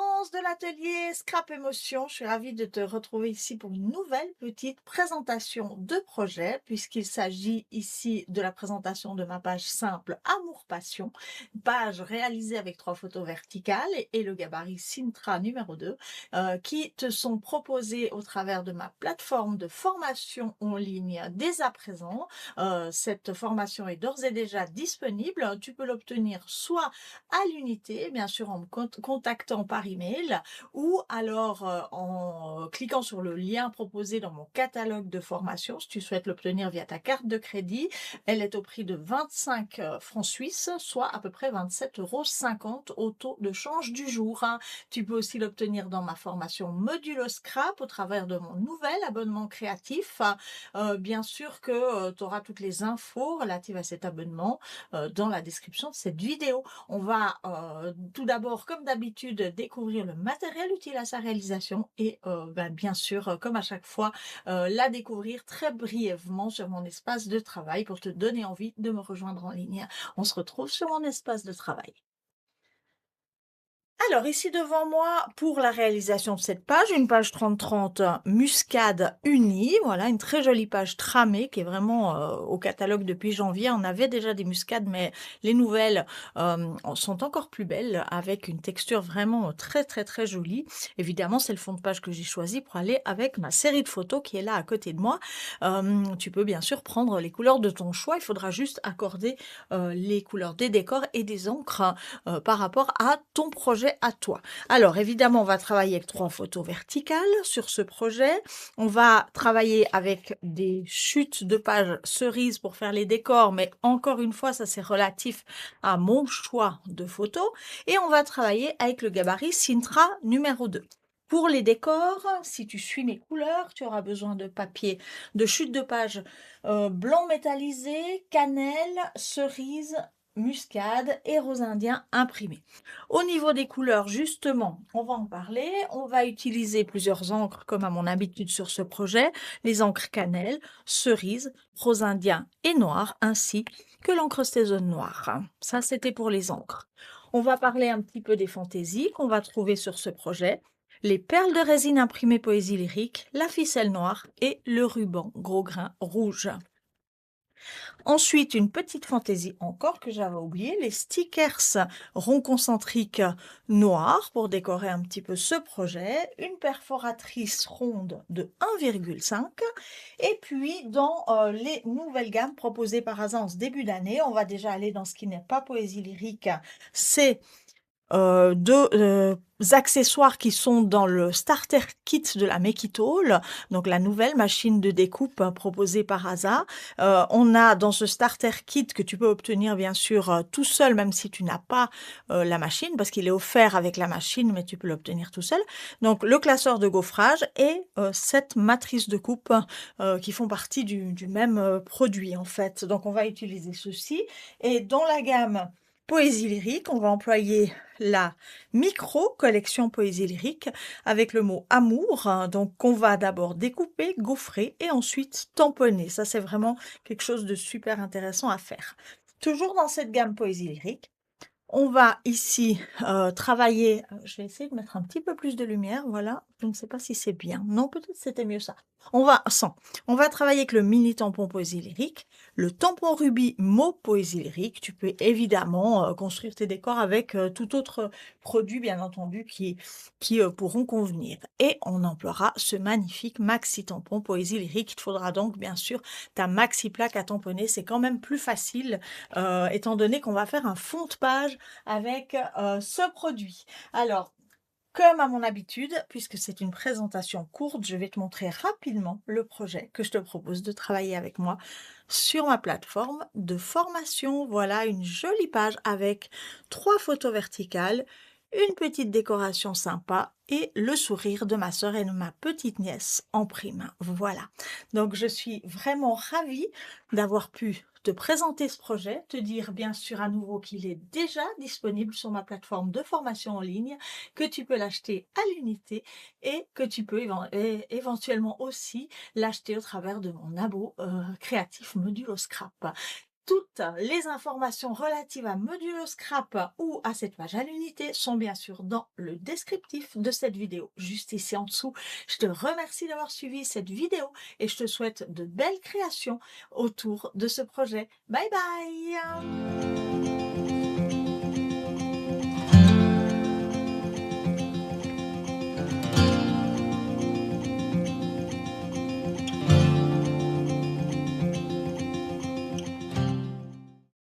Florence de l'atelier Scrap Émotion. Je suis ravie de te retrouver ici pour une nouvelle petite présentation de projet, puisqu'il s'agit ici de la présentation de ma page simple Amour Passion, page réalisée avec 3 photos verticales et le gabarit Sintra numéro 2, qui te sont proposées au travers de ma plateforme de formation en ligne dès à présent. Cette formation est d'ores et déjà disponible. Tu peux l'obtenir soit à l'unité, bien sûr en me contactant par email ou alors en cliquant sur le lien proposé dans mon catalogue de formation si tu souhaites l'obtenir via ta carte de crédit. Elle est au prix de 25 francs suisses, soit à peu près 27,50 € au taux de change du jour, hein. Tu peux aussi l'obtenir dans ma formation Modulo Scrap au travers de mon nouvel abonnement créatif. Bien sûr que tu auras toutes les infos relatives à cet abonnement dans la description de cette vidéo. On va tout d'abord, comme d'habitude, découvrir le matériel utile à sa réalisation et bien sûr, comme à chaque fois, la découvrir très brièvement sur mon espace de travail pour te donner envie de me rejoindre en ligne. On se retrouve sur mon espace de travail. Alors ici devant moi, pour la réalisation de cette page, une page 30-30 Muscade unie, voilà une très jolie page tramée qui est vraiment au catalogue depuis janvier. On avait déjà des muscades, mais les nouvelles sont encore plus belles avec une texture vraiment très jolie. Évidemment, c'est le fond de page que j'ai choisi pour aller avec ma série de photos qui est là à côté de moi. Tu peux bien sûr prendre les couleurs de ton choix, il faudra juste accorder les couleurs des décors et des encres par rapport à ton projet à toi. Alors évidemment, on va travailler avec 3 photos verticales sur ce projet. On va travailler avec des chutes de pages cerises pour faire les décors, mais encore une fois, ça c'est relatif à mon choix de photos. Et on va travailler avec le gabarit Sintra numéro 2. Pour les décors, si tu suis mes couleurs, tu auras besoin de papier de chute de page blanc métallisé, cannelle, cerise, muscade et rose indien imprimé. Au niveau des couleurs, justement, on va en parler. On va utiliser plusieurs encres comme à mon habitude sur ce projet. Les encres cannelle, cerise, rose indien et noir, ainsi que l'encre Stézone noire. Ça, c'était pour les encres. On va parler un petit peu des fantaisies qu'on va trouver sur ce projet. Les perles de résine imprimées poésie lyrique, la ficelle noire et le ruban gros grain rouge. Ensuite, une petite fantaisie encore que j'avais oublié, les stickers ronds concentriques noirs pour décorer un petit peu ce projet, une perforatrice ronde de 1,5 et puis dans les nouvelles gammes proposées par hasard en ce début d'année, on va déjà aller dans ce qui n'est pas poésie lyrique, c'est 2 accessoires qui sont dans le starter kit de la Mekitol, donc la nouvelle machine de découpe proposée par Asa. On a dans ce starter kit que tu peux obtenir bien sûr tout seul, même si tu n'as pas la machine, parce qu'il est offert avec la machine, mais tu peux l'obtenir tout seul. Donc le classeur de gaufrage et cette matrice de coupe qui font partie du même produit en fait. Donc on va utiliser ceci. Et dans la gamme Poésie lyrique, on va employer la micro-collection Poésie lyrique avec le mot amour, hein, donc qu'on va d'abord découper, gaufrer et ensuite tamponner. Ça, c'est vraiment quelque chose de super intéressant à faire. Toujours dans cette gamme Poésie lyrique, on va ici travailler, je vais essayer de mettre un petit peu plus de lumière, voilà, je ne sais pas si c'est bien, non, peut-être c'était mieux ça. On va travailler avec le mini tampon poésie lyrique, le tampon rubis mot poésie lyrique. Tu peux évidemment construire tes décors avec tout autre produit, bien entendu, qui pourront convenir. Et on emploiera ce magnifique maxi tampon poésie lyrique. Il te faudra donc, bien sûr, ta maxi plaque à tamponner. C'est quand même plus facile, étant donné qu'on va faire un fond de page avec ce produit. Alors, comme à mon habitude, puisque c'est une présentation courte, je vais te montrer rapidement le projet que je te propose de travailler avec moi sur ma plateforme de formation. Voilà une jolie page avec 3 photos verticales, une petite décoration sympa et le sourire de ma sœur et de ma petite nièce en prime. Voilà. Donc je suis vraiment ravie d'avoir pu te présenter ce projet, te dire bien sûr à nouveau qu'il est déjà disponible sur ma plateforme de formation en ligne, que tu peux l'acheter à l'unité et que tu peux éventuellement aussi l'acheter au travers de mon abo créatif Modulo Scrap. Toutes les informations relatives à Modulo Scrap ou à cette page à l'unité sont bien sûr dans le descriptif de cette vidéo, juste ici en dessous. Je te remercie d'avoir suivi cette vidéo et je te souhaite de belles créations autour de ce projet. Bye bye!